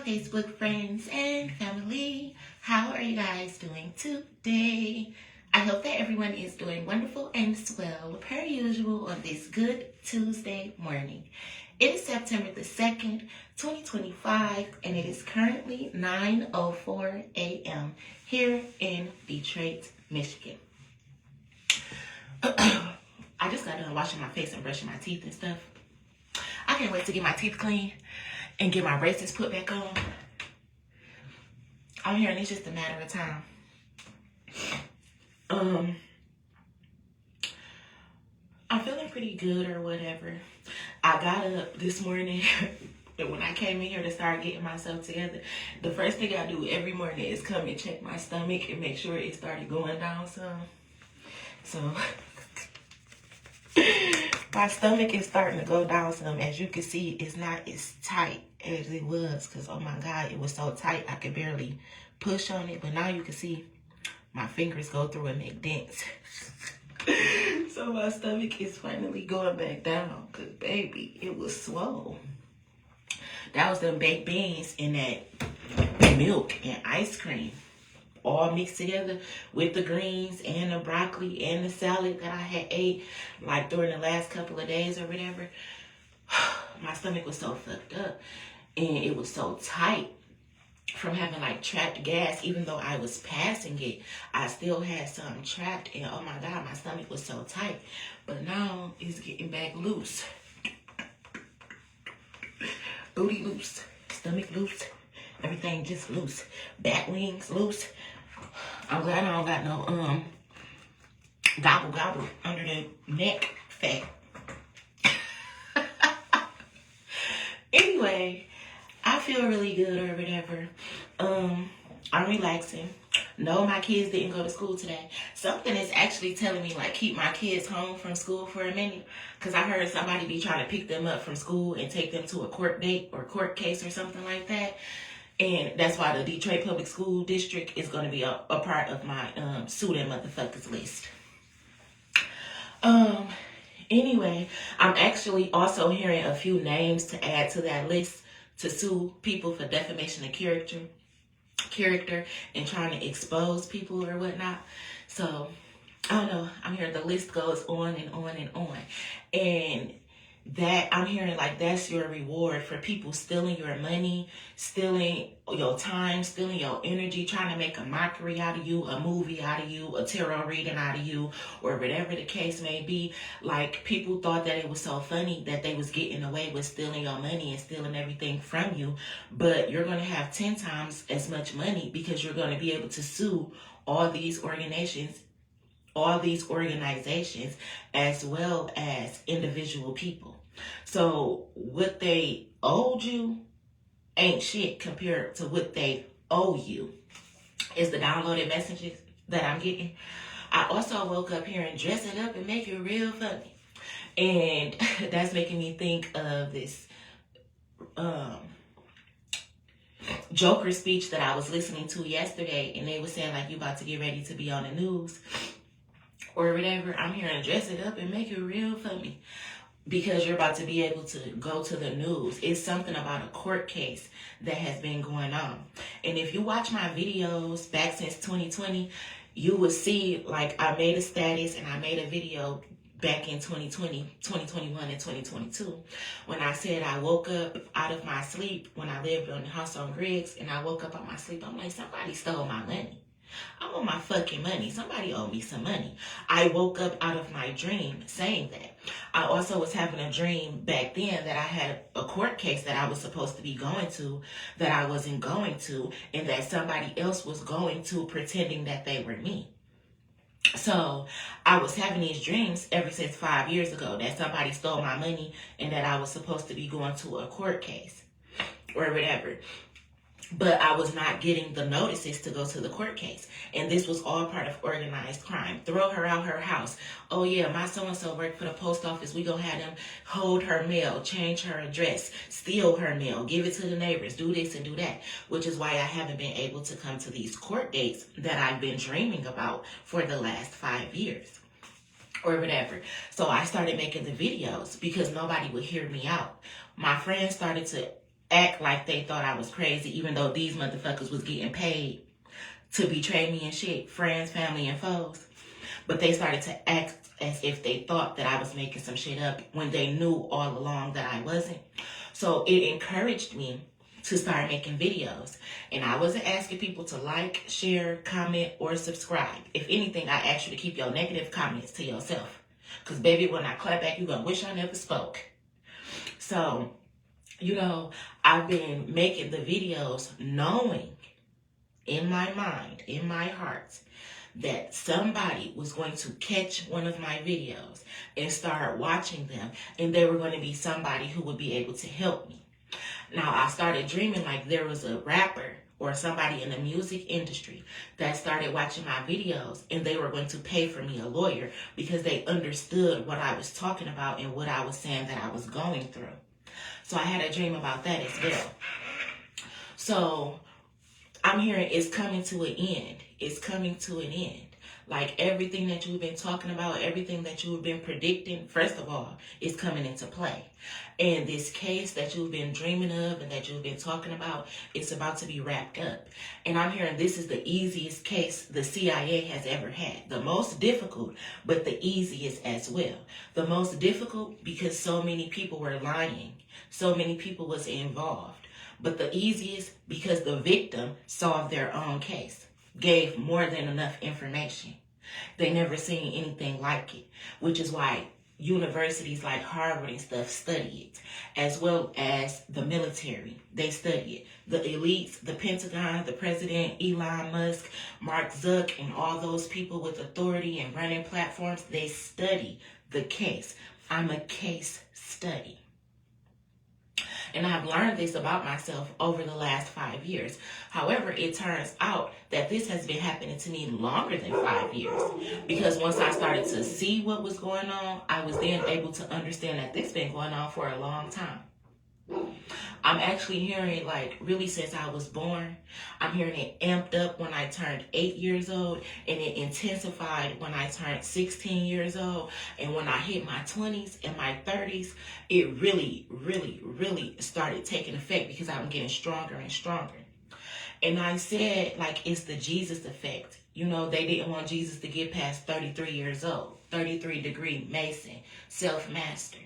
Facebook friends and family. How are you guys doing today? I hope that everyone is doing wonderful and swell per usual on this good Tuesday morning. It is September the 2nd, 2025, and it is currently 9:04 a.m. here in Detroit, Michigan. I just got done washing my face and brushing my teeth and stuff. I can't wait to get my teeth clean and get my braces put back on. I'm hearing it's just a matter of time. I'm feeling pretty good or whatever. I got up this morning and when I came in here to start getting myself together, the first thing I do every morning is come and check my stomach and make sure it started going down some. So my stomach is starting to go down some. As you can see, it's not as tight as it was because, oh my God, it was so tight I could barely push on it. But now you can see my fingers go through and make dents. So my stomach is finally going back down because, baby, it was swole. That was them baked beans and that milk and ice cream all mixed together with the greens and the broccoli and the salad that I had ate like during the last couple of days or whatever. My stomach was so fucked up and it was so tight from having like trapped gas. Even though I was passing it, I still had some trapped, and oh my God, my stomach was so tight. But now it's getting back loose. Booty loose, stomach loose, everything just loose. Back wings loose. I'm glad I don't got no gobble under the neck fat. Anyway, I feel really good or whatever. I'm relaxing. No, my kids didn't go to school today. Something is actually telling me like keep my kids home from school for a minute, because I heard somebody be trying to pick them up from school and take them to a court date or court case or something like that. And that's why the Detroit Public School District is going to be a part of my sue them motherfuckers list. Anyway, I'm actually also hearing a few names to add to that list to sue people for defamation of character and trying to expose people or whatnot. So, I don't know. I'm hearing the list goes on and on and on. And that I'm hearing like that's your reward for people stealing your money, stealing your time, stealing your energy, trying to make a mockery out of you, a movie out of you, a tarot reading out of you, or whatever the case may be. Like, people thought that it was so funny that they was getting away with stealing your money and stealing everything from you, but you're going to have 10 times as much money because you're going to be able to sue all these organizations as well as individual people. So what they owed you ain't shit compared to what they owe you. Is the downloaded messages that I'm getting. I also woke up here and dress it up and make it real funny. And that's making me think of this Joker speech that I was listening to yesterday, and they were saying like you about to get ready to be on the news or whatever. I'm here and dress it up and make it real funny because you're about to be able to go to the news. It's something about a court case that has been going on. And if you watch my videos back since 2020, you will see like I made a status and I made a video back in 2020, 2021, and 2022 when I said I woke up out of my sleep when I lived on the house on Griggs, and I woke up out of my sleep. I'm like, somebody stole my money. I want my fucking money. Somebody owe me some money. I woke up out of my dream saying that. I also was having a dream back then that I had a court case that I was supposed to be going to that I wasn't going to, and that somebody else was going to, pretending that they were me. So I was having these dreams ever since 5 years ago that somebody stole my money and that I was supposed to be going to a court case or whatever. But I was not getting the notices to go to the court case. And this was all part of organized crime. Throw her out her house. Oh yeah, my so-and-so worked for the post office. We gonna have them hold her mail, change her address, steal her mail, give it to the neighbors, do this and do that. Which is why I haven't been able to come to these court dates that I've been dreaming about for the last 5 years. Or whatever. So I started making the videos because nobody would hear me out. My friends started to act like they thought I was crazy, even though these motherfuckers was getting paid to betray me and shit, friends, family, and foes. But they started to act as if they thought that I was making some shit up when they knew all along that I wasn't. So it encouraged me to start making videos. And I wasn't asking people to like, share, comment, or subscribe. If anything, I asked you to keep your negative comments to yourself. Because baby, when I clap back, you're going to wish I never spoke. So, you know, I've been making the videos knowing in my mind, in my heart, that somebody was going to catch one of my videos and start watching them, and they were going to be somebody who would be able to help me. Now, I started dreaming like there was a rapper or somebody in the music industry that started watching my videos, and they were going to pay for me a lawyer because they understood what I was talking about and what I was saying that I was going through. So I had a dream about that as well. So I'm hearing it's coming to an end. It's coming to an end. Like everything that you've been talking about, everything that you've been predicting, first of all, is coming into play. And this case that you've been dreaming of and that you've been talking about, it's about to be wrapped up. And I'm hearing this is the easiest case the CIA has ever had. The most difficult, but the easiest as well. The most difficult because so many people were lying. So many people was involved. But the easiest because the victim solved their own case. Gave more than enough information. They never seen anything like it, which is why universities like Harvard and stuff study it, as well as the military. They study it. The elites, the Pentagon, the president, Elon Musk, Mark Zuck, and all those people with authority and running platforms, they study the case. I'm a case study. And I've learned this about myself over the last 5 years. However, it turns out that this has been happening to me longer than 5 years. Because once I started to see what was going on, I was then able to understand that this has been going on for a long time. I'm actually hearing like really since I was born. I'm hearing it amped up when I turned 8 years old, and it intensified when I turned 16 years old. And when I hit my 20s and my 30s, it really, really, really started taking effect because I'm getting stronger and stronger. And I said like it's the Jesus effect. You know, they didn't want Jesus to get past 33 years old, 33-degree Mason, self-master.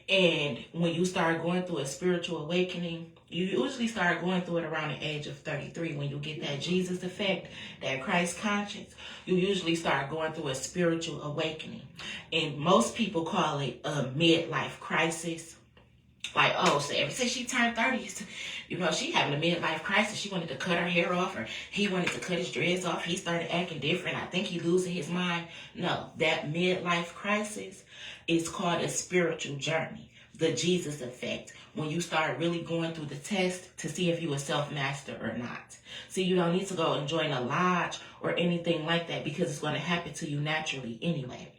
And when you start going through a spiritual awakening, you usually start going through it around the age of 33. When you get that Jesus effect, that Christ conscience, you usually start going through a spiritual awakening. And most people call it a midlife crisis. Like, oh, so ever since she turned 30, you know, she having a midlife crisis. She wanted to cut her hair off, or he wanted to cut his dreads off. He started acting different. I think he losing his mind. No, that midlife crisis is called a spiritual journey. The Jesus effect. When you start really going through the test to see if you a self-master or not. See, you don't need to go and join a lodge or anything like that because it's going to happen to you naturally anyway.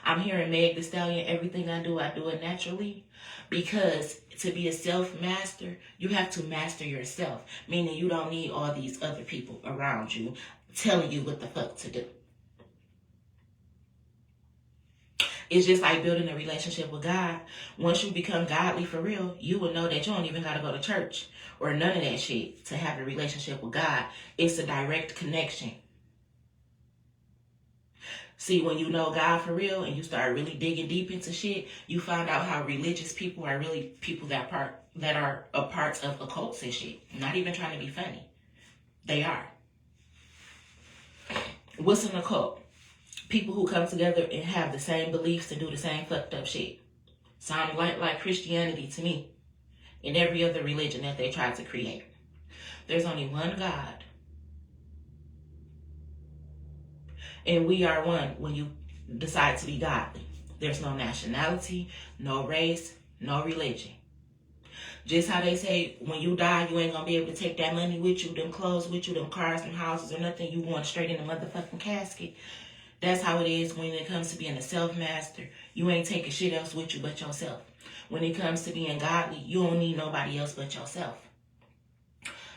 I'm hearing Meg Thee Stallion, everything I do it naturally. Because to be a self-master, you have to master yourself. Meaning you don't need all these other people around you telling you what the fuck to do. It's just like building a relationship with God. Once you become godly for real, you will know that you don't even got to go to church or none of that shit to have a relationship with God. It's a direct connection. See, when you know God for real and you start really digging deep into shit, you find out how religious people are really people that are a part of occults and shit. Not even trying to be funny. They are. What's an occult? People who come together and have the same beliefs and do the same fucked up shit. Sound like Christianity to me and every other religion that they try to create. There's only one God. And we are one when you decide to be godly. There's no nationality, no race, no religion. Just how they say when you die, you ain't gonna be able to take that money with you, them clothes with you, them cars, them houses, or nothing. You going straight in the motherfucking casket. That's how it is when it comes to being a self-master. You ain't taking shit else with you but yourself. When it comes to being godly, you don't need nobody else but yourself.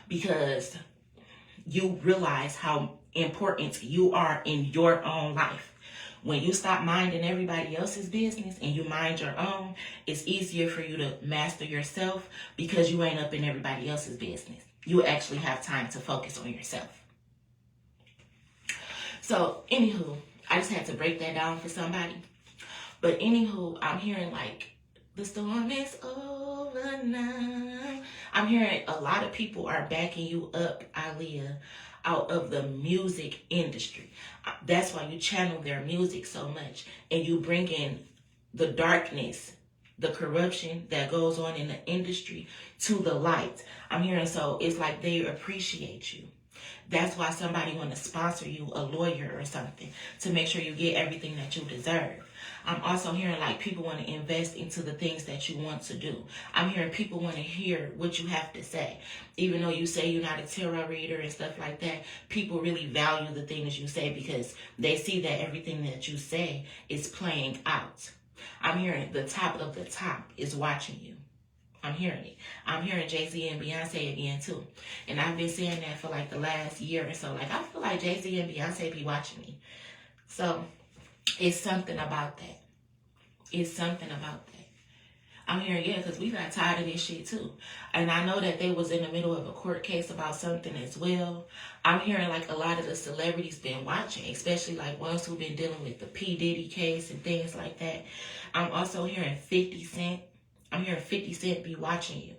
Because you realize how important you are in your own life. When you stop minding everybody else's business and you mind your own, it's easier for you to master yourself because you ain't up in everybody else's business. You actually have time to focus on yourself. So, anywho, I just had to break that down for somebody. But anywho, I'm hearing like, the storm is over now. I'm hearing a lot of people are backing you up, Aaliyah, out of the music industry. That's why you channel their music so much. And you bring in the darkness, the corruption that goes on in the industry to the light. I'm hearing, so it's like they appreciate you. That's why somebody want to sponsor you, a lawyer or something, to make sure you get everything that you deserve. I'm also hearing like people want to invest into the things that you want to do. I'm hearing people want to hear what you have to say. Even though you say you're not a tarot reader and stuff like that, people really value the things you say because they see that everything that you say is playing out. I'm hearing the top of the top is watching you. I'm hearing it. I'm hearing Jay-Z and Beyonce again too. And I've been saying that for like the last year or so. Like I feel like Jay-Z and Beyonce be watching me. So it's something about that. It's something about that. I'm hearing, yeah, because we got tired of this shit too. And I know that they was in the middle of a court case about something as well. I'm hearing like a lot of the celebrities been watching, especially like ones who've been dealing with the P. Diddy case and things like that. I'm also hearing 50 Cent. I'm hearing 50 Cent be watching you.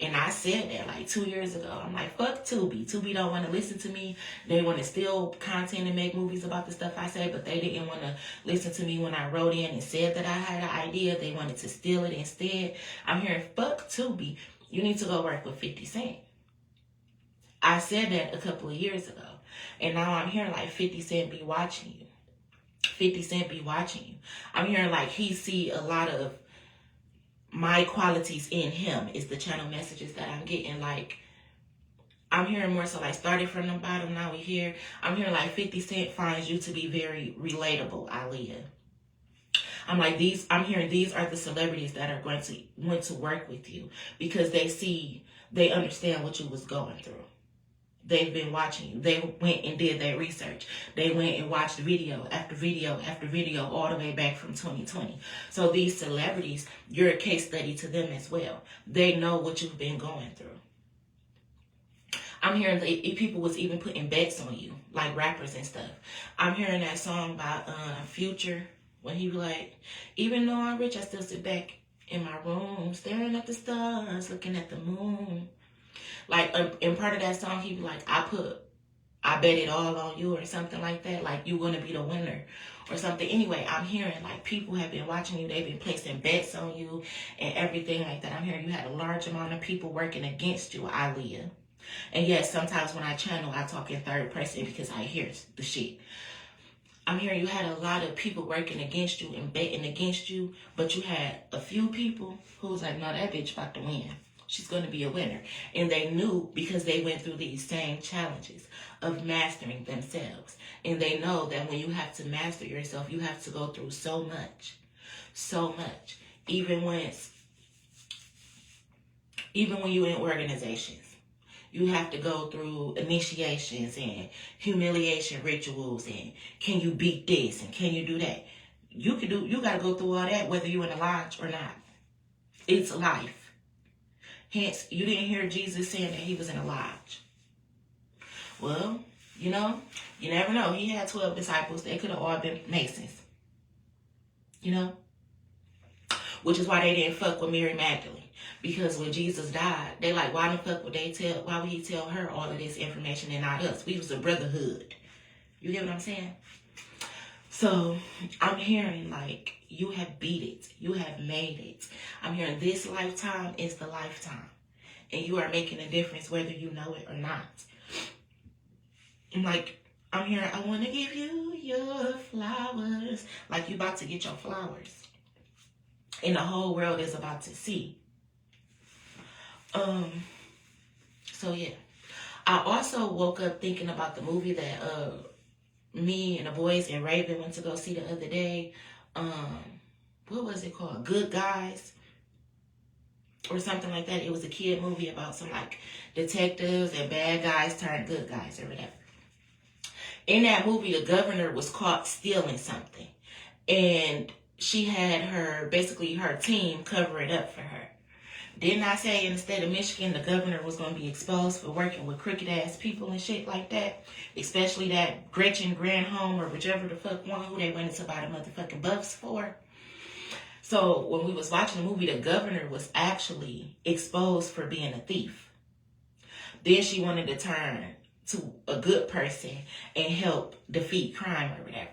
And I said that like 2 years ago. I'm like, fuck Tubi. Tubi don't want to listen to me. They want to steal content and make movies about the stuff I say, but they didn't want to listen to me when I wrote in and said that I had an idea. They wanted to steal it instead. I'm hearing, fuck Tubi. You need to go work with 50 Cent. I said that a couple of years ago. And now I'm hearing like 50 Cent be watching you. 50 Cent be watching you. I'm hearing like he see a lot of my qualities in him is the channel messages that I'm getting. Like, I'm hearing more so like started from the bottom, now we here. I'm hearing like 50 Cent finds you to be very relatable, Aaliyah. I'm hearing these are the celebrities that are going to want to work with you because they understand what you was going through. They've been watching you. They went and did their research. They went and watched video after video after video all the way back from 2020. So these celebrities, you're a case study to them as well. They know what you've been going through. I'm hearing that people was even putting bets on you, like rappers and stuff. I'm hearing that song by Future when he be like, even though I'm rich, I still sit back in my room, staring at the stars, looking at the moon. Like, in part of that song, he be like, I bet it all on you or something like that. Like, you're going to be the winner or something. Anyway, I'm hearing, like, people have been watching you. They've been placing bets on you and everything like that. I'm hearing you had a large amount of people working against you, Aaliyah. And yes, sometimes when I channel, I talk in third person because I hear the shit. I'm hearing you had a lot of people working against you and betting against you, but you had a few people who was like, no, that bitch about to win. She's going to be a winner. And they knew because they went through these same challenges of mastering themselves. And they know that when you have to master yourself, you have to go through so much. So much. Even when you're in organizations, you have to go through initiations and humiliation rituals and can you beat this and can you do that? You got to go through all that whether you're in a lodge or not. It's life. Hence, you didn't hear Jesus saying that he was in a lodge. Well, you never know. He had 12 disciples. They could have all been Masons. Which is why they didn't fuck with Mary Magdalene. Because when Jesus died, they like, why the fuck would why would he tell her all of this information and not us? We was a brotherhood. You get what I'm saying? So, I'm hearing like, you have beat it. You have made it. I'm hearing this lifetime is the lifetime. And you are making a difference whether you know it or not. Like, I'm hearing, I want to give you your flowers. Like, you about to get your flowers. And the whole world is about to see. So, yeah. I also woke up thinking about the movie that me and the boys and Raven went to go see the other day. What was it called? Good Guys or something like that. It was a kid movie about some like detectives and bad guys turned good guys or whatever. In that movie, the governor was caught stealing something. And she had basically her team cover it up for her. Didn't I say in the state of Michigan, the governor was going to be exposed for working with crooked ass people and shit like that? Especially that Gretchen Granholm or whichever the fuck one who they went into by the motherfucking buffs for. So when we was watching the movie, the governor was actually exposed for being a thief. Then she wanted to turn to a good person and help defeat crime or whatever.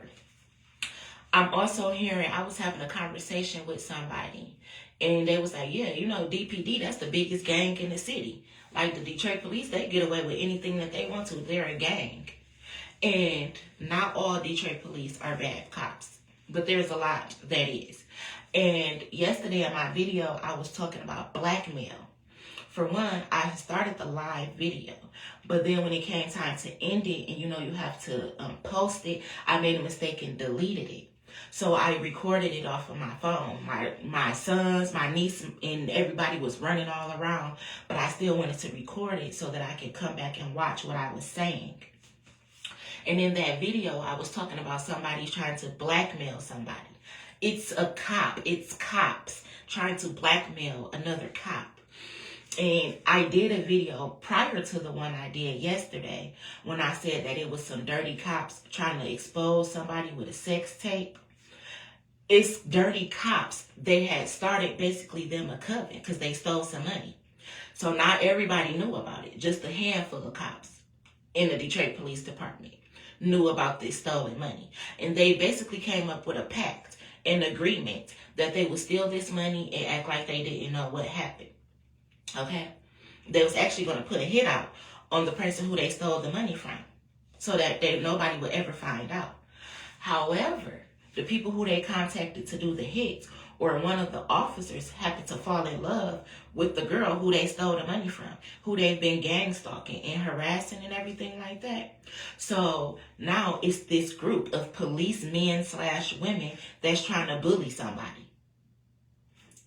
I'm also hearing, I was having a conversation with somebody and they was like, yeah, you know, DPD, that's the biggest gang in the city. Like the Detroit police, they get away with anything that they want to. They're a gang. And not all Detroit police are bad cops, but there's a lot that is. And yesterday in my video, I was talking about blackmail. For one, I started the live video, but then when it came time to end it, and you know you have to post it, I made a mistake and deleted it. So I recorded it off of my phone. My sons, my niece, and everybody was running all around, but I still wanted to record it so that I could come back and watch what I was saying. And in that video, I was talking about somebody trying to blackmail somebody. It's a cop. It's cops trying to blackmail another cop. And I did a video prior to the one I did yesterday when I said that it was some dirty cops trying to expose somebody with a sex tape. It's dirty cops. They had started basically them a coven because they stole some money. So not everybody knew about it. Just a handful of cops in the Detroit Police Department knew about this stolen money. And they basically came up with a pact, an agreement that they would steal this money and act like they didn't know what happened. Okay? They was actually going to put a hit out on the person who they stole the money from so that nobody would ever find out. However, the people who they contacted to do the hits, or one of the officers happened to fall in love with the girl who they stole the money from, who they've been gang stalking and harassing and everything like that. So now it's this group of policemen/women that's trying to bully somebody.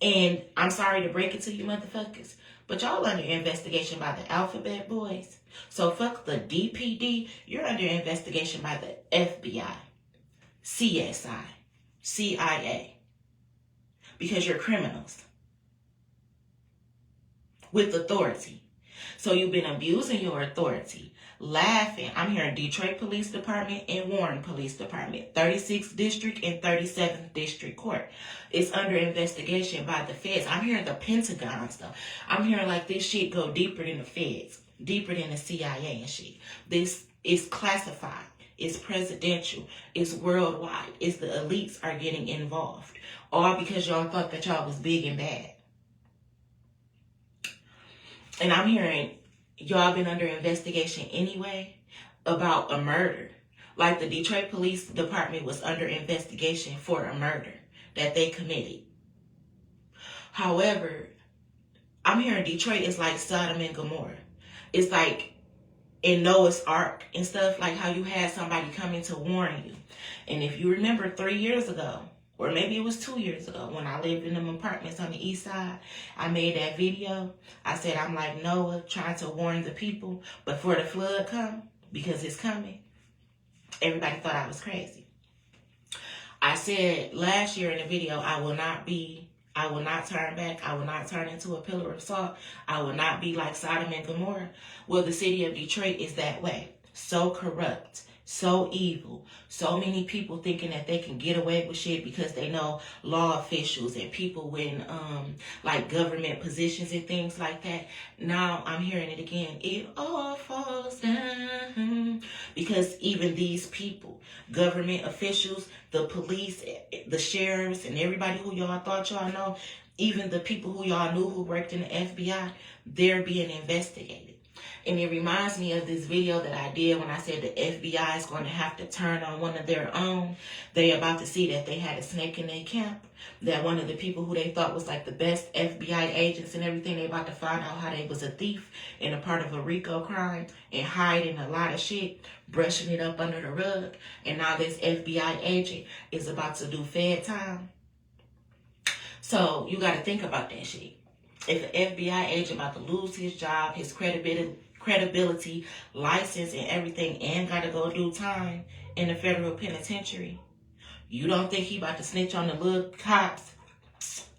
And I'm sorry to break it to you motherfuckers, but y'all under investigation by the Alphabet Boys. So fuck the DPD, you're under investigation by the FBI, CSI, CIA. Because you're criminals with authority. So you've been abusing your authority, laughing. I'm hearing Detroit Police Department and Warren Police Department, 36th District and 37th District Court. It's under investigation by the feds. I'm hearing the Pentagon stuff. I'm hearing like this shit go deeper than the feds, deeper than the CIA and shit. This is classified. It's presidential. It's worldwide. It's the elites are getting involved. All because y'all thought that y'all was big and bad. And I'm hearing y'all been under investigation anyway about a murder. Like the Detroit Police Department was under investigation for a murder that they committed. However, I'm hearing Detroit is like Sodom and Gomorrah. It's like in Noah's Ark and stuff, like how you had somebody coming to warn you. And if you remember 3 years ago, or maybe it was 2 years ago when I lived in them apartments on the east side, I made that video. I said, I'm like Noah trying to warn the people before the flood come, because it's coming. Everybody thought I was crazy. I said last year in the video, I will not turn back. I will not turn into a pillar of salt. I will not be like Sodom and Gomorrah. Well, the city of Detroit is that way. So corrupt. So evil. So many people thinking that they can get away with shit because they know law officials and people in like government positions and things like that. Now I'm hearing it again. It all falls down because even these people, government officials, the police, the sheriffs, and everybody who y'all thought y'all know, even the people who y'all knew who worked in the FBI, they're being investigated. And it reminds me of this video that I did when I said the FBI is going to have to turn on one of their own. They're about to see that they had a snake in their camp. That one of the people who they thought was like the best FBI agents and everything, they about to find out how they was a thief and a part of a RICO crime and hiding a lot of shit, brushing it up under the rug. And now this FBI agent is about to do Fed time. So you got to think about that shit. If an FBI agent about to lose his job, his credibility, license, and everything, and got to go do time in the federal penitentiary, You don't think he about to snitch on the little cops,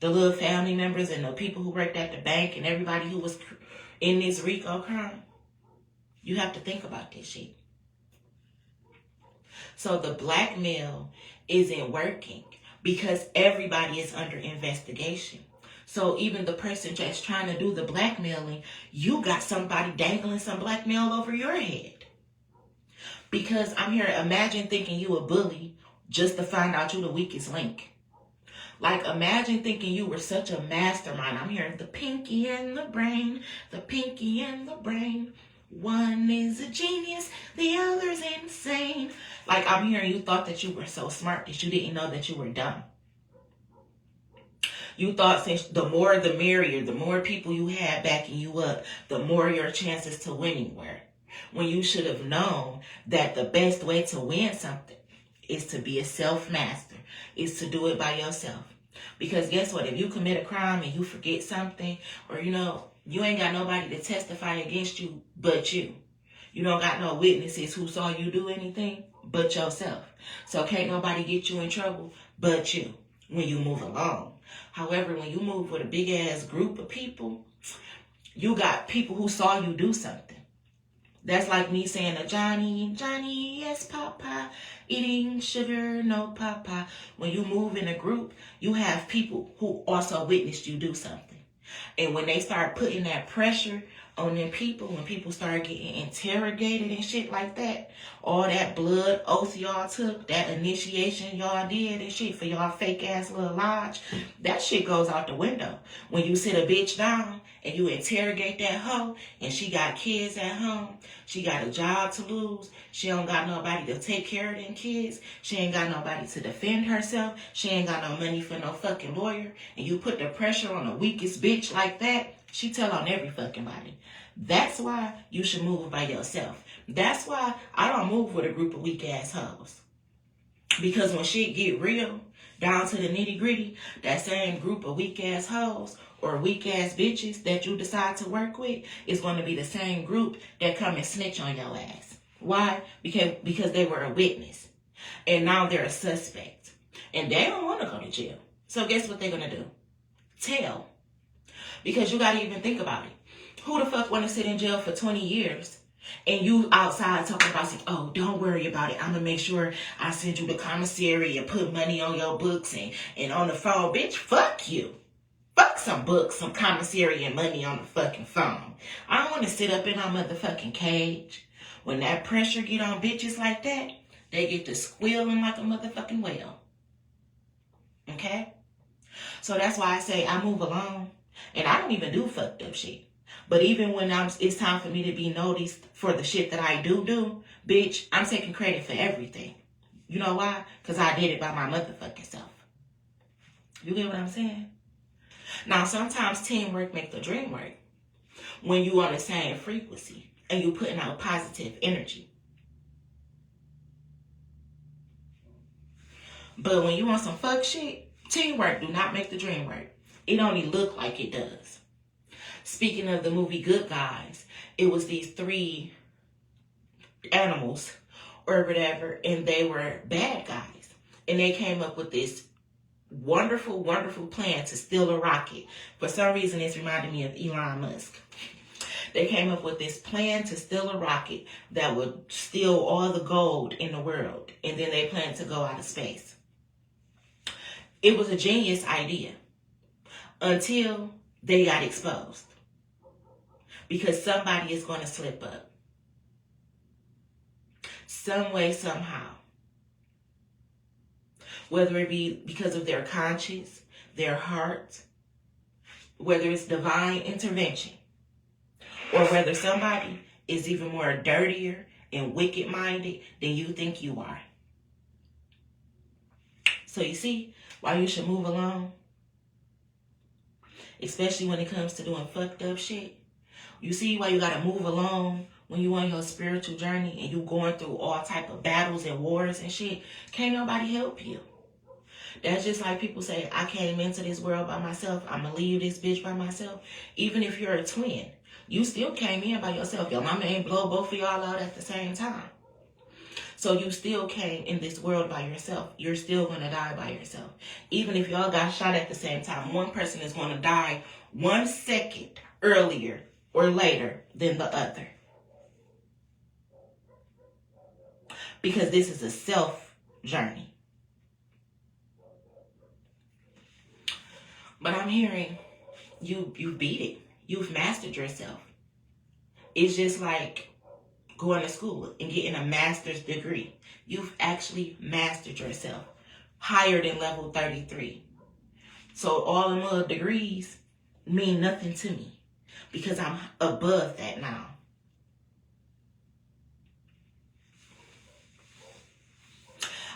the little family members, and the people who worked at the bank and everybody who was in this RICO crime? You have to think about this shit. So the blackmail isn't working because everybody is under investigation. So even the person that's trying to do the blackmailing, you got somebody dangling some blackmail over your head. Because I'm here, imagine thinking you a bully just to find out you the weakest link. Like, imagine thinking you were such a mastermind. I'm hearing the pinky and the brain, the pinky and the brain. One is a genius, the other's insane. Like, I'm hearing you thought that you were so smart that you didn't know that you were dumb. You thought since the more the merrier, the more people you had backing you up, the more your chances to winning were. When you should have known that the best way to win something is to be a self-master, is to do it by yourself. Because guess what? If you commit a crime and you forget something, or you ain't got nobody to testify against you but you. You don't got no witnesses who saw you do anything but yourself. So can't nobody get you in trouble but you when you move along. However, when you move with a big ass group of people, you got people who saw you do something. That's like me saying to Johnny, Johnny, yes, Papa, eating sugar, no, Papa. When you move in a group, you have people who also witnessed you do something. And when they start putting that pressure on them people, when people start getting interrogated and shit like that, all that blood oath y'all took, that initiation y'all did and shit for y'all fake ass little lodge, that shit goes out the window. When you sit a bitch down and you interrogate that hoe, and she got kids at home, she got a job to lose, she don't got nobody to take care of them kids, she ain't got nobody to defend herself, she ain't got no money for no fucking lawyer, and you put the pressure on the weakest bitch like that, she tell on every fucking body. That's why you should move by yourself. That's why I don't move with a group of weak ass hoes. Because when shit get real, down to the nitty gritty, that same group of weak ass hoes or weak ass bitches that you decide to work with is going to be the same group that come and snitch on your ass. Why? Because they were a witness. And now they're a suspect. And they don't want to go to jail. So guess what they're going to do? Tell. Because you got to even think about it. Who the fuck want to sit in jail for 20 years and you outside talking about, oh, don't worry about it. I'm going to make sure I send you the commissary and put money on your books and on the phone. Bitch, fuck you. Fuck some books, some commissary and money on the fucking phone. I don't want to sit up in our motherfucking cage. When that pressure get on bitches like that, they get to squealing like a motherfucking whale. Okay? So that's why I say I move along. And I don't even do fucked up shit. But even when it's time for me to be noticed for the shit that I do, bitch, I'm taking credit for everything. You know why? Because I did it by my motherfucking self. You get what I'm saying? Now, sometimes teamwork makes the dream work. When you on the same frequency and you putting out positive energy. But when you on some fuck shit, teamwork do not make the dream work. It only look like it does. Speaking of the movie Good Guys, it was these 3 animals or whatever, and they were bad guys. And they came up with this wonderful, wonderful plan to steal a rocket. For some reason, it's reminding me of Elon Musk. They came up with this plan to steal a rocket that would steal all the gold in the world. And then they planned to go out of space. It was a genius idea. Until they got exposed. Because somebody is going to slip up. Some way, somehow. Whether it be because of their conscience, their heart, whether it's divine intervention, or whether somebody is even more dirtier and wicked-minded than you think you are. So you see why you should move along? Especially when it comes to doing fucked up shit. You see why you gotta move along when you on your spiritual journey and you going through all type of battles and wars and shit. Can't nobody help you. That's just like people say, I came into this world by myself. I'm gonna leave this bitch by myself. Even if you're a twin, you still came in by yourself. Your mama ain't blow both of y'all out at the same time. So you still came in this world by yourself. You're still going to die by yourself. Even if y'all got shot at the same time, one person is going to die 1 second earlier or later than the other. Because this is a self journey. But I'm hearing you beat it. You've mastered yourself. It's just like going to school and getting a master's degree. You've actually mastered yourself. Higher than level 33. So all them other degrees mean nothing to me. Because I'm above that now.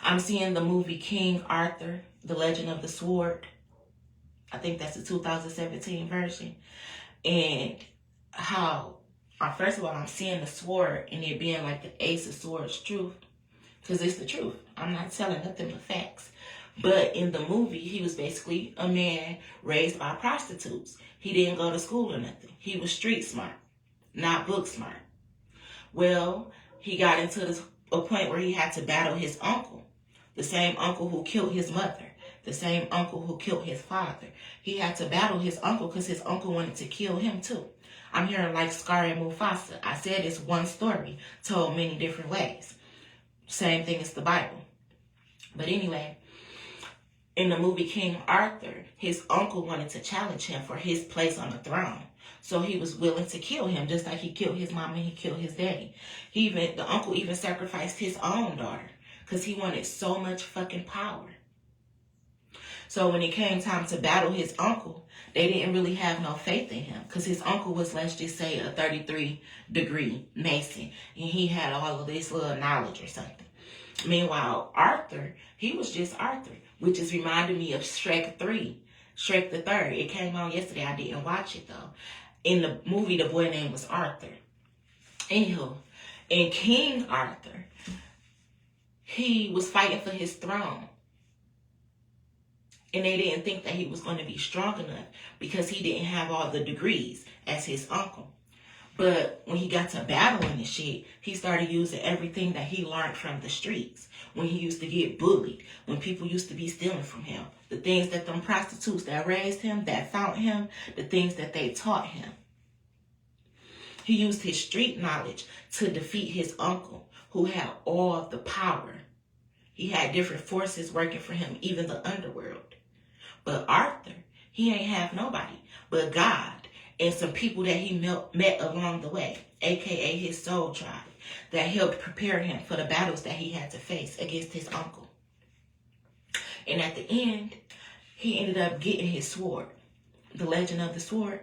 I'm seeing the movie King Arthur, The Legend of the Sword. I think that's the 2017 version. And how, first of all, I'm seeing the sword and it being like the Ace of Swords truth. Because it's the truth. I'm not telling nothing but facts. But in the movie, he was basically a man raised by prostitutes. He didn't go to school or nothing. He was street smart, not book smart. Well, he got into a point where he had to battle his uncle. The same uncle who killed his mother. The same uncle who killed his father. He had to battle his uncle because his uncle wanted to kill him too. I'm hearing like Scar and Mufasa. I said it's one story told many different ways. Same thing as the Bible. But anyway, in the movie King Arthur, his uncle wanted to challenge him for his place on the throne. So he was willing to kill him, just like he killed his mom and he killed his daddy. The uncle even sacrificed his own daughter because he wanted so much fucking power. So when it came time to battle his uncle, they didn't really have no faith in him because his uncle was, let's just say, a 33-degree Mason. And he had all of this little knowledge or something. Meanwhile, Arthur, he was just Arthur, which is reminding me of Shrek 3, Shrek the Third. It came on yesterday. I didn't watch it, though. In the movie, the boy name was Arthur. Anywho, in King Arthur, he was fighting for his throne. And they didn't think that he was going to be strong enough because he didn't have all the degrees as his uncle. But when he got to battling and shit, he started using everything that he learned from the streets. When he used to get bullied, when people used to be stealing from him, the things that them prostitutes that raised him, that found him, the things that they taught him. He used his street knowledge to defeat his uncle, who had all of the power. He had different forces working for him, even the underworld. But Arthur, he ain't have nobody but God and some people that he met along the way, a.k.a. his soul tribe, that helped prepare him for the battles that he had to face against his uncle. And at the end, he ended up getting his sword, the Legend of the Sword,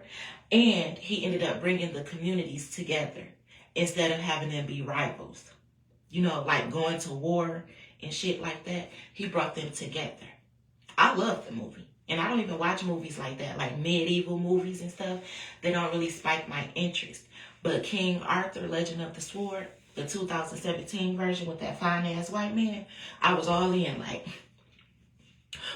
and he ended up bringing the communities together instead of having them be rivals. You know, like going to war and shit like that. He brought them together. I love the movie. And I don't even watch movies like that, like medieval movies and stuff. They don't really spike my interest. But King Arthur, Legend of the Sword, the 2017 version with that fine-ass white man, I was all in, like,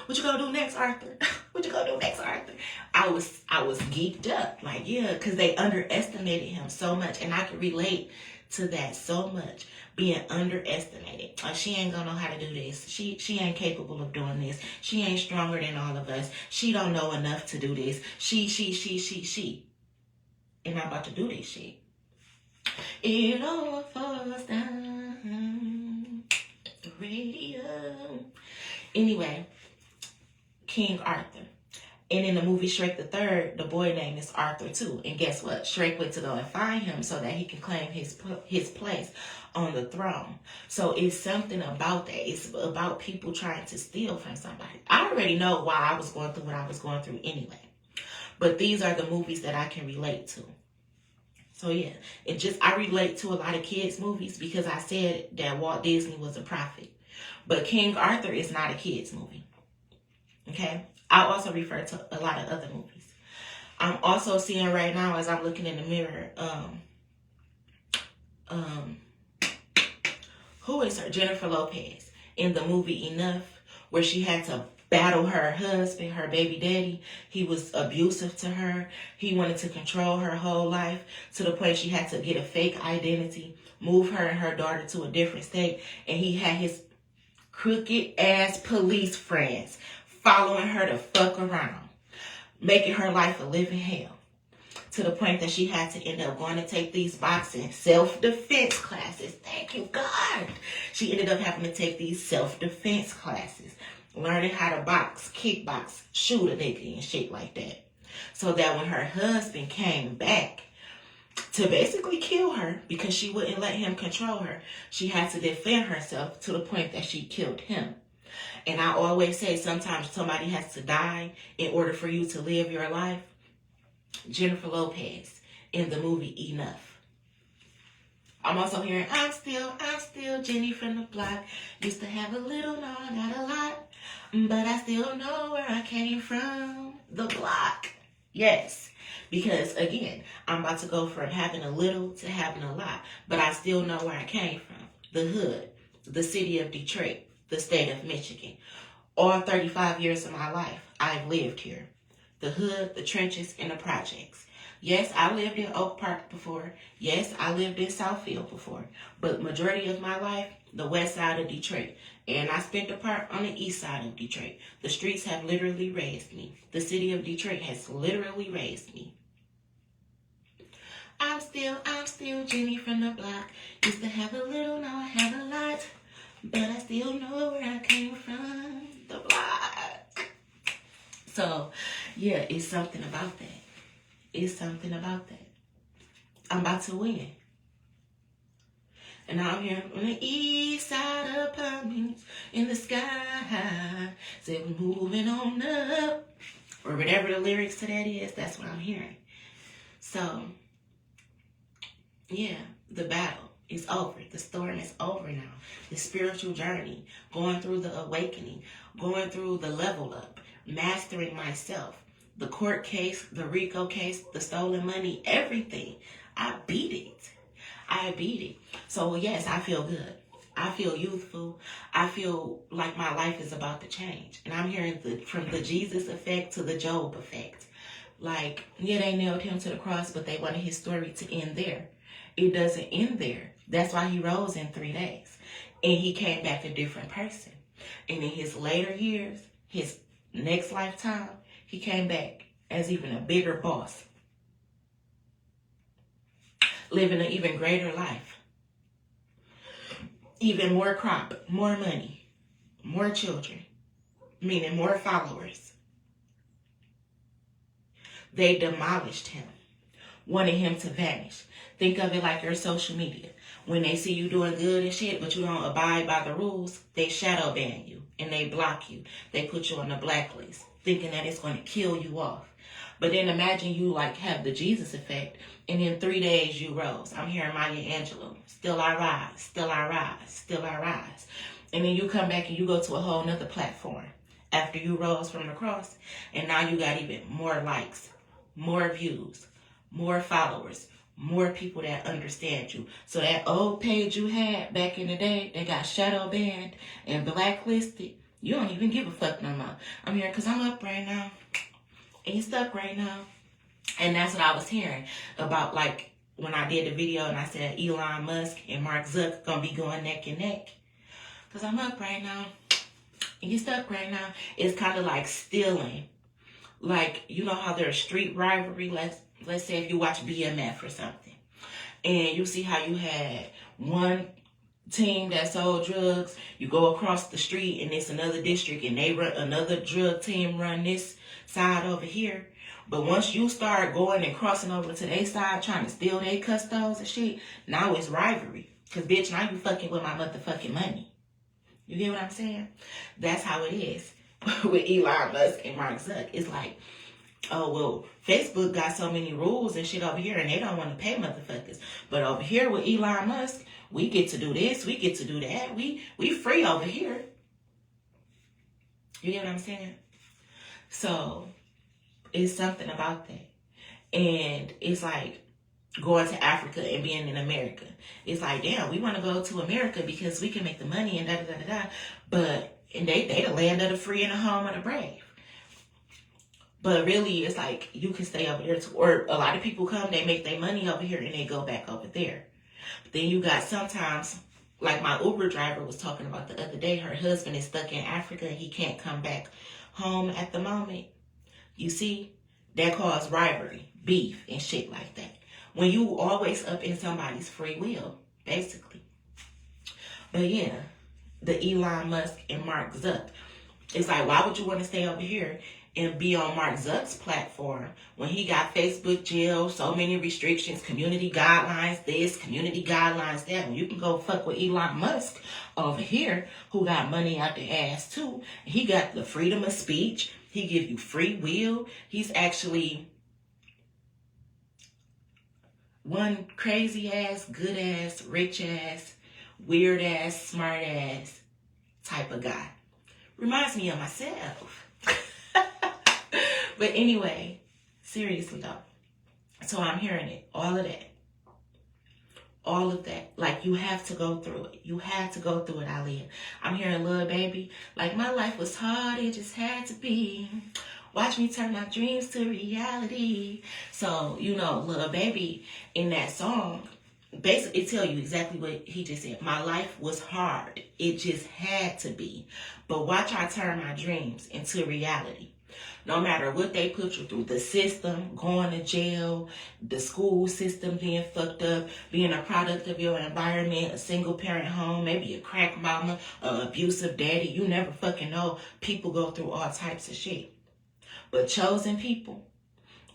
what you gonna do next, Arthur? What you gonna do next, Arthur? I was geeked up, like, yeah, because they underestimated him so much. And I could relate to that so much, being underestimated. Like, she ain't gonna know how to do this. She ain't capable of doing this. She ain't stronger than all of us. She don't know enough to do this. She. And I'm about to do this shit. It all falls down the radio. Anyway, King Arthur. And in the movie Shrek the Third, the boy name is Arthur too. And guess what? Shrek went to go and find him so that he can claim his place on the throne. So it's something about that. It's about people trying to steal from somebody. I already know why I was going through what I was going through anyway. But these are the movies that I can relate to. So yeah, I relate to a lot of kids' movies because I said that Walt Disney was a prophet. But King Arthur is not a kids' movie. Okay? I also refer to a lot of other movies. I'm also seeing right now as I'm looking in the mirror, who is her? Jennifer Lopez in the movie Enough, where she had to battle her husband, her baby daddy. He was abusive to her. He wanted to control her whole life to the point she had to get a fake identity, move her and her daughter to a different state. And he had his crooked ass police friends following her to fuck around, making her life a living hell. To the point that she had to end up going to take these boxing self-defense classes. Thank you, God. She ended up having to take these self-defense classes, learning how to box, kickbox, shoot a nigga and shit like that. So that when her husband came back to basically kill her because she wouldn't let him control her, she had to defend herself to the point that she killed him. And I always say sometimes somebody has to die in order for you to live your life. Jennifer Lopez in the movie Enough. I'm also hearing, I'm still Jenny from the block. Used to have a little, now I got a lot. But I still know where I came from. The block. Yes. Because, again, I'm about to go from having a little to having a lot. But I still know where I came from. The hood. The city of Detroit. The state of Michigan. All 35 years of my life, I've lived here. The hood, the trenches, and the projects. Yes, I lived in Oak Park before. Yes, I lived in Southfield before. But majority of my life, the west side of Detroit. And I spent a part on the east side of Detroit. The streets have literally raised me. The city of Detroit has literally raised me. I'm still Jenny from the block. Used to have a little, now I have a lot. But I still know where I came from. The block. So, yeah, it's something about that. It's something about that. I'm about to win. And I'm here on the east side of apartments in the sky. Say we're moving on up. Or whatever the lyrics to that is, that's what I'm hearing. So, yeah, the battle is over. The storm is over now. The spiritual journey, going through the awakening, going through the level up, mastering myself, the court case, the RICO case, the stolen money, everything. I beat it. I beat it. So yes, I feel good. I feel youthful. I feel like my life is about to change. And I'm hearing from the Jesus effect to the Job effect. Like, yeah, they nailed him to the cross, but they wanted his story to end there. It doesn't end there. That's why he rose in 3 days. And he came back a different person. And in his later years, his next lifetime, he came back as even a bigger boss. Living an even greater life. Even more crop, more money, more children, meaning more followers. They demolished him, wanted him to vanish. Think of it like your social media. When they see you doing good and shit, but you don't abide by the rules, they shadow ban you and they block you. They put you on the blacklist, thinking that it's going to kill you off. But then imagine you like have the Jesus effect, and in 3 days you rose. I'm hearing Maya Angelou. Still I rise, still I rise, still I rise. And then you come back and you go to a whole nother platform after you rose from the cross, and now you got even more likes, more views, more followers, more people that understand you. So that old page you had back in the day that got shadow banned and blacklisted, you don't even give a fuck no more. I'm here because I'm up right now. And you stuck right now. And that's what I was hearing about, like, when I did the video and I said Elon Musk and Mark Zuck gonna be going neck and neck. Because I'm up right now. And you stuck right now. It's kind of like stealing. Like, you know how there's street rivalry? Let's say if you watch BMF or something. And you see how you had one team that sold drugs. You go across the street and it's another district and they run another drug team run this side over here. But once you start going and crossing over to their side trying to steal their custos and shit, now it's rivalry. Because, bitch, now you fucking with my motherfucking money. You get what I'm saying? That's how it is with Elon Musk and Mark Zuck. It's like, oh, well, Facebook got so many rules and shit over here and they don't want to pay motherfuckers. But over here with Elon Musk, we get to do this, we get to do that. We free over here. You get what I'm saying? So, it's something about that. And it's like going to Africa and being in America. It's like, damn, we want to go to America because we can make the money and da-da-da-da-da. But And they the land of the free and the home of the brave. But really, it's like you can stay over there too. Or a lot of people come, they make their money over here and they go back over there. But then you got sometimes, like my Uber driver was talking about the other day, her husband is stuck in Africa and he can't come back home at the moment. You see, that caused rivalry, beef, and shit like that. When you always up in somebody's free will, basically. But yeah, the Elon Musk and Mark Zuck. It's like, why would you want to stay over here and be on Mark Zuck's platform when he got Facebook jail, so many restrictions, community guidelines this, community guidelines that, when you can go fuck with Elon Musk over here, who got money out the ass too. He got the freedom of speech. He give you free will. He's actually one crazy ass, good ass, rich ass, weird ass, smart ass type of guy. Reminds me of myself. But anyway, seriously though. So I'm hearing it. All of that. All of that. Like, you have to go through it. You had to go through it, Aaliyah. I'm hearing Lil Baby. Like, my life was hard. It just had to be. Watch me turn my dreams to reality. So, you know, Lil Baby in that song, basically it tell you exactly what he just said. My life was hard. It just had to be. But watch I turn my dreams into reality. No matter what they put you through, the system, going to jail, the school system being fucked up, being a product of your environment, a single parent home, maybe a crack mama, an abusive daddy, you never fucking know. People go through all types of shit. But chosen people,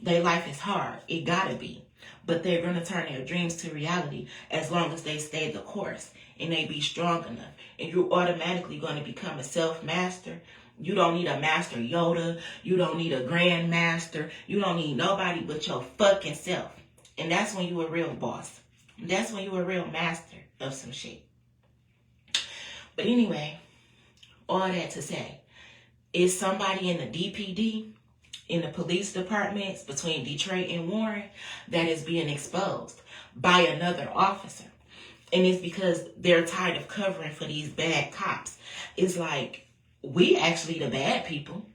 their life is hard. It gotta be. But they're gonna turn their dreams to reality as long as they stay the course and they be strong enough. And you're automatically gonna become a self-master. You don't need a Master Yoda. You don't need a Grandmaster. You don't need nobody but your fucking self. And that's when you a real boss. That's when you a real master of some shit. But anyway, all that to say, is somebody in the DPD, in the police departments between Detroit and Warren, that is being exposed by another officer. And it's because they're tired of covering for these bad cops. It's like, we actually the bad people.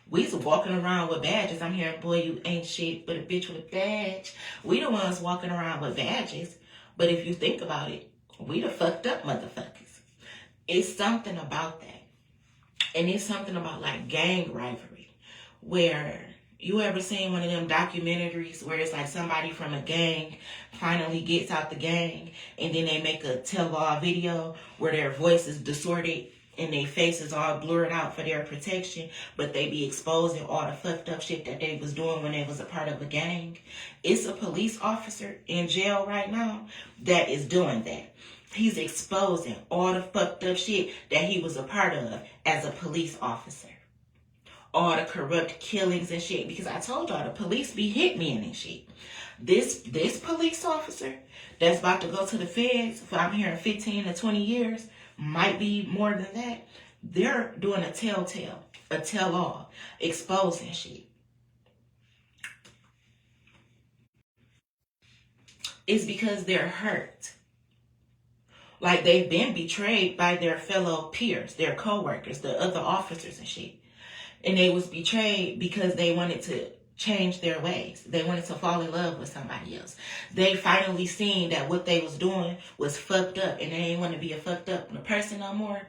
We's walking around with badges. I'm hearing, boy, you ain't shit but a bitch with a badge. We the ones walking around with badges. But if you think about it, we the fucked up motherfuckers. It's something about that. And it's something about like gang rivalry. Where you ever seen one of them documentaries where it's like somebody from a gang finally gets out the gang and then they make a tell-all video where their voice is distorted and their faces all blurred out for their protection, but they be exposing all the fucked up shit that they was doing when they was a part of a gang. It's a police officer in jail right now that is doing that. He's exposing all the fucked up shit that he was a part of as a police officer. All the corrupt killings and shit. Because I told y'all, the police be hitmen and shit. This police officer that's about to go to the feds for, I'm hearing, 15 to 20 years, might be more than that. They're doing a tell-all, exposing shit. It's because they're hurt. Like they've been betrayed by their fellow peers, their co-workers, the other officers and shit. And they was betrayed because they wanted to change their ways. They wanted to fall in love with somebody else. They finally seen that what they was doing was fucked up and they didn't want to be a fucked up person no more.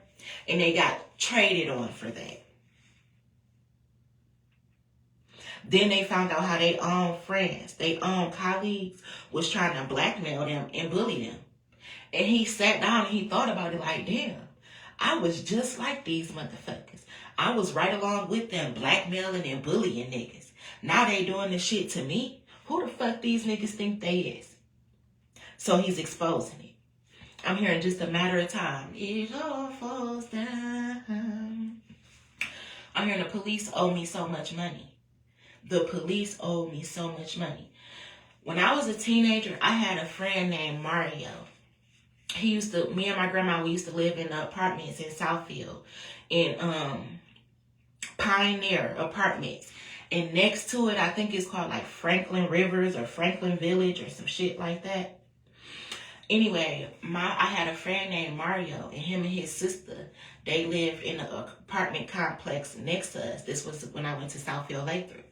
And they got traded on for that. Then they found out how their own friends, their own colleagues was trying to blackmail them and bully them. And he sat down and he thought about it like, damn, I was just like these motherfuckers. I was right along with them blackmailing and bullying niggas. Now they doing this shit to me. Who the fuck these niggas think they is? So he's exposing it. I'm hearing just a matter of time. It all falls down. I'm hearing the police owe me so much money. The police owe me so much money. When I was a teenager, I had a friend named Mario. Me and my grandma, we used to live in the apartments in Southfield. In Pioneer Apartments. And next to it, I think it's called like Franklin Rivers or Franklin Village or some shit like that. Anyway, I had a friend named Mario, and him and his sister, they lived in an apartment complex next to us. This was when I went to Southfield Lathrop.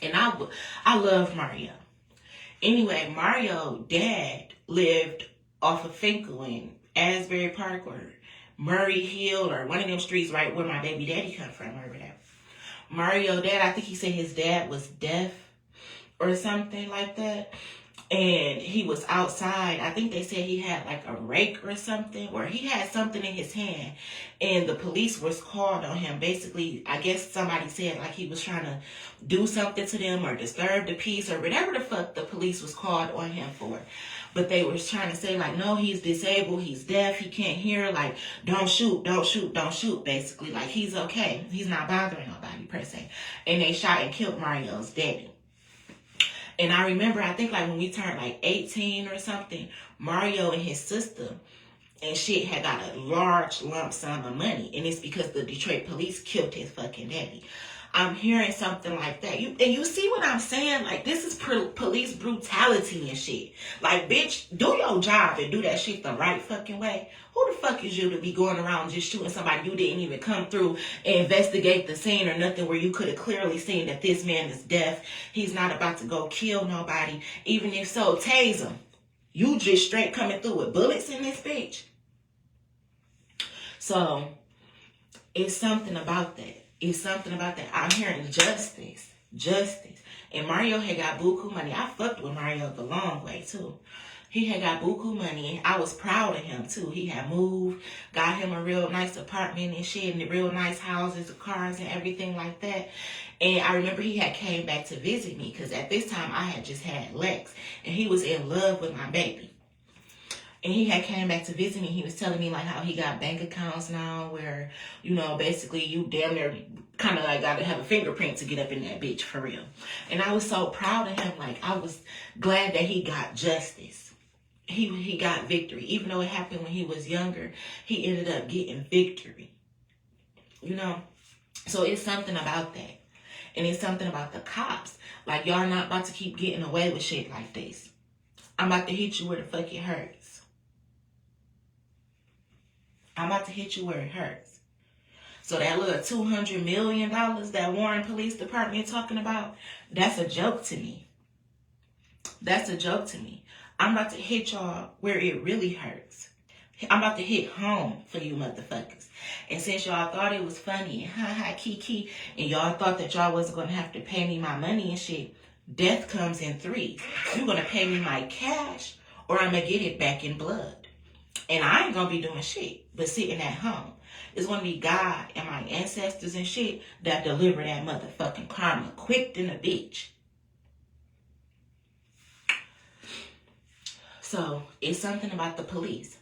And I love Mario. Anyway, Mario dad lived off of Finkel in Asbury Park or Murray Hill or one of them streets right where my baby daddy come from or whatever. Mario dad, I think he said his dad was deaf or something like that. And he was outside. I think they said he had like a rake or something, or he had something in his hand. And the police was called on him. Basically, I guess somebody said like he was trying to do something to them or disturb the peace or whatever the fuck the police was called on him for. But they was trying to say like, no, he's disabled, he's deaf, he can't hear, like, don't shoot, basically. Like, he's okay. He's not bothering nobody, per se. And they shot and killed Mario's daddy. And I remember, I think like when we turned like 18 or something, Mario and his sister and shit had got a large lump sum of money. And it's because the Detroit police killed his fucking daddy. I'm hearing something like that. You see what I'm saying? Like, this is police brutality and shit. Like, bitch, do your job and do that shit the right fucking way. Who the fuck is you to be going around just shooting somebody you didn't even come through and investigate the scene or nothing, where you could have clearly seen that this man is deaf. He's not about to go kill nobody. Even if so, tase him. You just straight coming through with bullets in this bitch. So, it's something about that. It's something about that. I'm hearing justice. And Mario had got buku money. I fucked with Mario the long way, too. He had got buku money, and I was proud of him, too. He had moved, got him a real nice apartment and shit, and the real nice houses, cars, and everything like that. And I remember he had came back to visit me, because at this time, I had just had Lex, and he was in love with my baby. And he had came back to visit me. He was telling me like how he got bank accounts now where, you know, basically you damn near kind of like got to have a fingerprint to get up in that bitch for real. And I was so proud of him. Like, I was glad that he got justice. He got victory. Even though it happened when he was younger, he ended up getting victory. You know? So it's something about that. And it's something about the cops. Like, y'all not about to keep getting away with shit like this. I'm about to hit you where the fuck it hurts. I'm about to hit you where it hurts. So that little $200 million that Warren Police Department talking about, that's a joke to me. That's a joke to me. I'm about to hit y'all where it really hurts. I'm about to hit home for you motherfuckers. And since y'all thought it was funny and ha kiki, and y'all thought that y'all wasn't going to have to pay me my money and shit, death comes in threes. You're going to pay me my cash, or I'm going to get it back in blood. And I ain't going to be doing shit but sitting at home. It's going to be God and my ancestors and shit that deliver that motherfucking karma quick than a bitch. So, it's something about the police.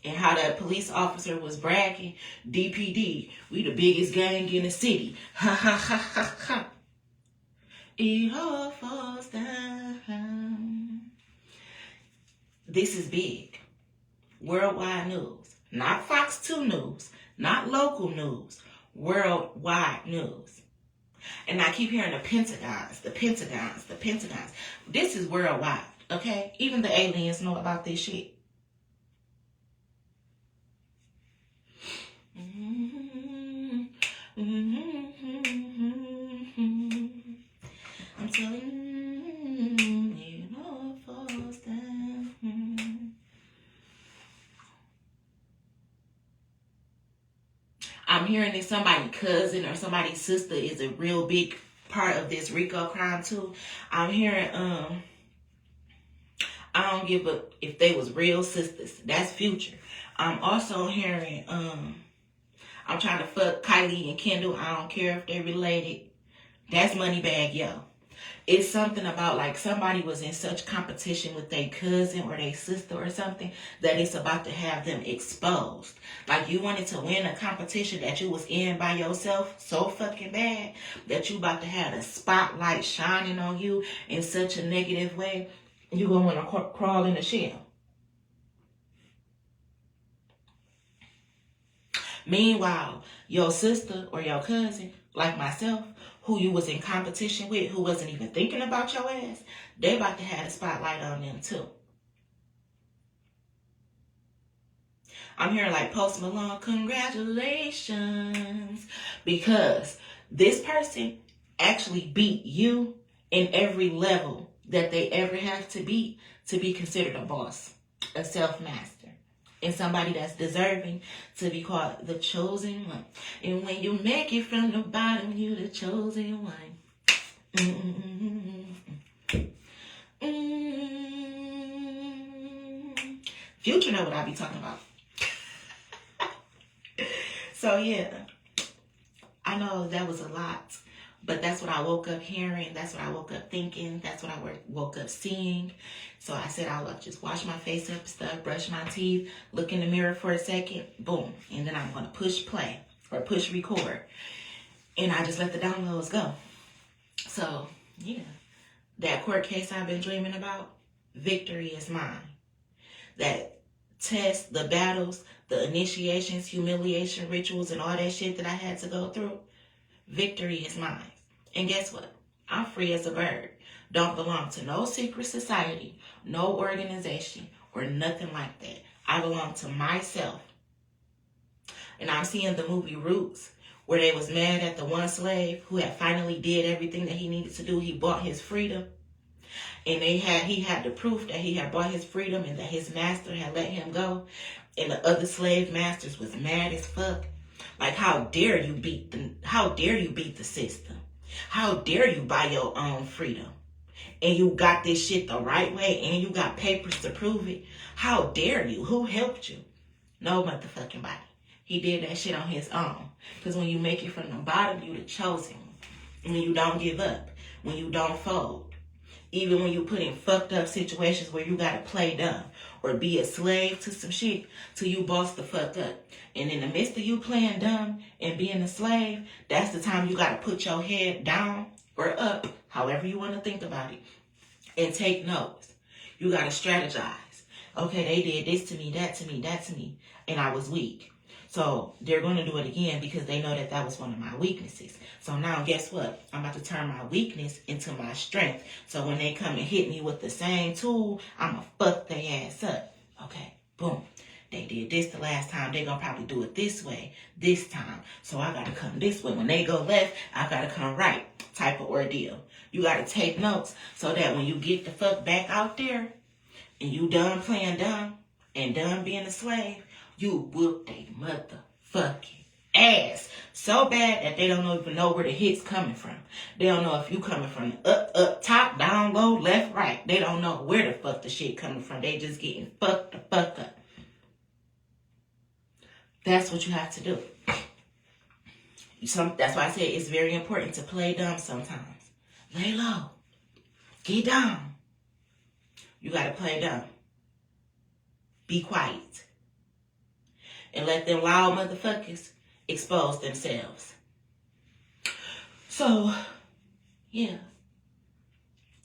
And how that police officer was bragging, DPD, we the biggest gang in the city. Ha ha ha ha ha. It all falls down. This is big. Worldwide news. Not Fox 2 news. Not local news. Worldwide news. And I keep hearing the Pentagons. This is worldwide, okay? Even the aliens know about this shit. I'm telling you, it all falls down. I'm hearing that somebody's cousin or somebody's sister is a real big part of this RICO crime too. I'm hearing, I don't give a if they was real sisters. That's Future. I'm also hearing, I'm trying to fuck Kylie and Kendall. I don't care if they're related. That's Moneybagg Yo. It's something about like somebody was in such competition with their cousin or their sister or something that it's about to have them exposed. Like you wanted to win a competition that you was in by yourself so fucking bad that you about to have the spotlight shining on you in such a negative way, you're going to want to crawl in the shell. Meanwhile, your sister or your cousin, like myself, who you was in competition with, who wasn't even thinking about your ass, they about to have a spotlight on them too. I'm hearing like Post Malone, congratulations. Because this person actually beat you in every level that they ever have to be considered a boss, a self-master, and somebody that's deserving to be called the chosen one. And when you make it from the bottom, you the chosen one. Future know what I be talking about. So yeah, I know that was a lot, but that's what I woke up hearing. That's what I woke up thinking. That's what I woke up seeing. So I said I'll just wash my face up and stuff, brush my teeth, look in the mirror for a second, boom. And then I'm going to push play or push record. And I just let the downloads go. So yeah, that court case I've been dreaming about, victory is mine. That test, the battles, the initiations, humiliation, rituals, and all that shit that I had to go through, victory is mine. And guess what? I'm free as a bird. Don't belong to no secret society, no organization, or nothing like that. I belong to myself. And I'm seeing the movie Roots, where they was mad at the one slave who had finally did everything that he needed to do. He bought his freedom. And he had the proof that he had bought his freedom and that his master had let him go. And the other slave masters was mad as fuck. Like, how dare you beat the system? How dare you buy your own freedom? And you got this shit the right way and you got papers to prove it. How dare you? Who helped you? No motherfucking body. He did that shit on his own. Because when you make it from the bottom, you the chosen one. When you don't give up. When you don't fold. Even when you put in fucked up situations where you gotta play dumb or be a slave to some shit till you boss the fuck up. And in the midst of you playing dumb and being a slave, that's the time you gotta put your head down or up, however you want to think about it, and take notes. You gotta strategize. Okay, they did this to me, that to me, that to me, and I was weak. So they're going to do it again because they know that that was one of my weaknesses. So now guess what? I'm about to turn my weakness into my strength. So when they come and hit me with the same tool, I'm going to fuck their ass up. Okay, boom. They did this the last time. They're going to probably do it this way this time. So I got to come this way. When they go left, I got to come right type of ordeal. You got to take notes so that when you get the fuck back out there and you done playing dumb and done being a slave, you whoop they motherfucking ass so bad that they don't even know where the hit's coming from. They don't know if you coming from up, top, down, low, left, right. They don't know where the fuck the shit coming from. They just getting fucked the fuck up. That's what you have to do. That's why I say it's very important to play dumb sometimes. Lay low. Get down. You gotta play dumb. Be quiet. And let them loud motherfuckers expose themselves. So, yeah.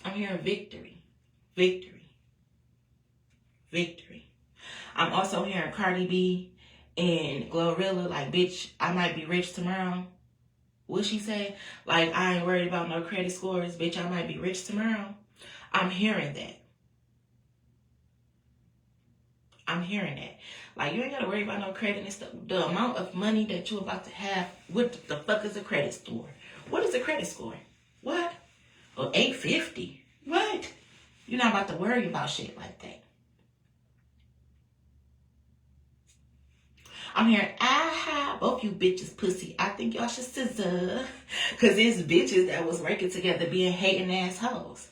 I'm hearing victory. Victory. Victory. I'm also hearing Cardi B and Glorilla like, bitch, I might be rich tomorrow. What she say? Like, I ain't worried about no credit scores. Bitch, I might be rich tomorrow. I'm hearing that. I'm hearing that. Like, you ain't got to worry about no credit and stuff. The amount of money that you're about to have, what the fuck is a credit score? What is a credit score? What? Oh, 850. What? You're not about to worry about shit like that. I'm hearing, both you bitches pussy. I think y'all should scissor. Because it's bitches that was working together being hating assholes.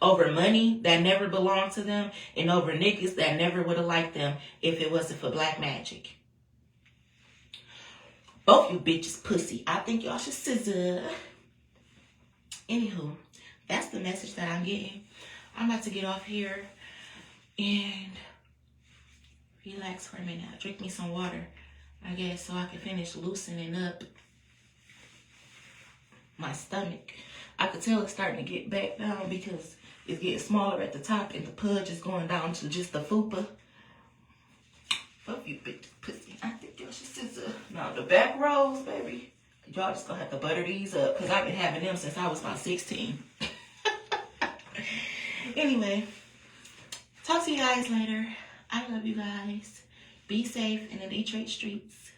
Over money that never belonged to them, and over niggas that never would have liked them if it wasn't for black magic. Both you bitches pussy. I think y'all should scissor. Anywho, that's the message that I'm getting. I'm about to get off here and relax for a minute. Drink me some water, I guess, so I can finish loosening up my stomach. I could tell it's starting to get back down because it's getting smaller at the top and the pudge is going down to just the fupa. Fuck you, bitch pussy. I think y'all should scissor. Now, the back rows, baby, y'all just gonna have to butter these up because I've been having them since I was about 16. Anyway, talk to you guys later. I love you guys. Be safe in the Detroit streets.